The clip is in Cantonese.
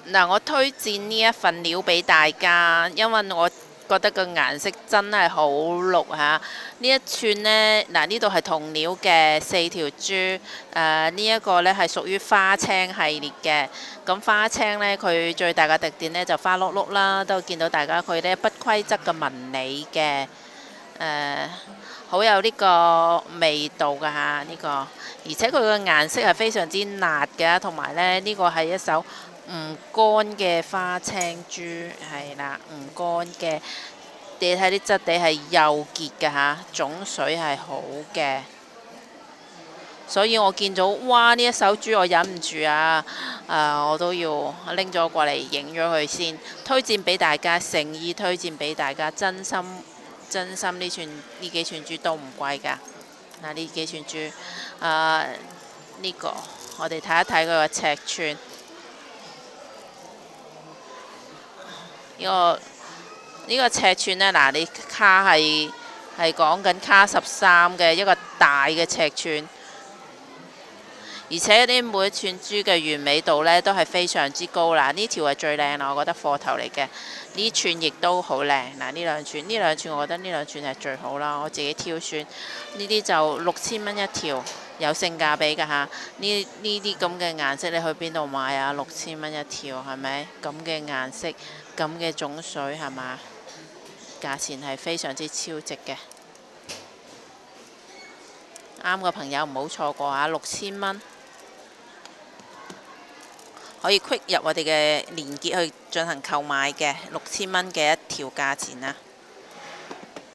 嗱，我推薦呢一份料俾大家，因為我覺得個顏色真係好綠嚇。呢一串呢，嗱呢度係銅料嘅四條珠，呢一個呢係屬於花青系列嘅。咁花青呢，佢最大嘅特點呢就花碌碌啦，都見到大家佢呢不規則嘅紋理嘅，好有呢個味道㗎嚇呢個，而且佢個顏色係非常之辣嘅，同埋呢，呢個係一手唔乾嘅花青珠，係啦，唔乾嘅。你睇啲質地係幼結嘅嚇，種水係好嘅。所以我見到哇呢一手珠我忍唔住啊！我都要拎咗過嚟影咗佢先，推薦俾大家，誠意推薦俾大家，真心呢幾串珠都唔貴㗎。嗱呢幾串珠，呢個我哋睇一睇佢個尺寸。呢個尺寸呢，嗱你卡係講緊卡13嘅一個大嘅尺寸，而且呢每一串珠嘅完美度呢都係非常之高啦。呢條係最靚啦，我覺得貨頭嚟嘅。呢串亦都好靚。嗱呢兩串我覺得呢兩串係最好啦，我自己挑選。呢啲就6000蚊一條，有性價比㗎嚇。呢啲咁嘅顏色你去邊度買啊？6000蚊一條係咪？咁嘅顏色，咁嘅種水係嘛？價錢係非常之超值嘅，啱嘅朋友唔好錯過啊！6000蚊可以 click 入我哋嘅連結去進行購買嘅，6000蚊嘅一條價錢啊！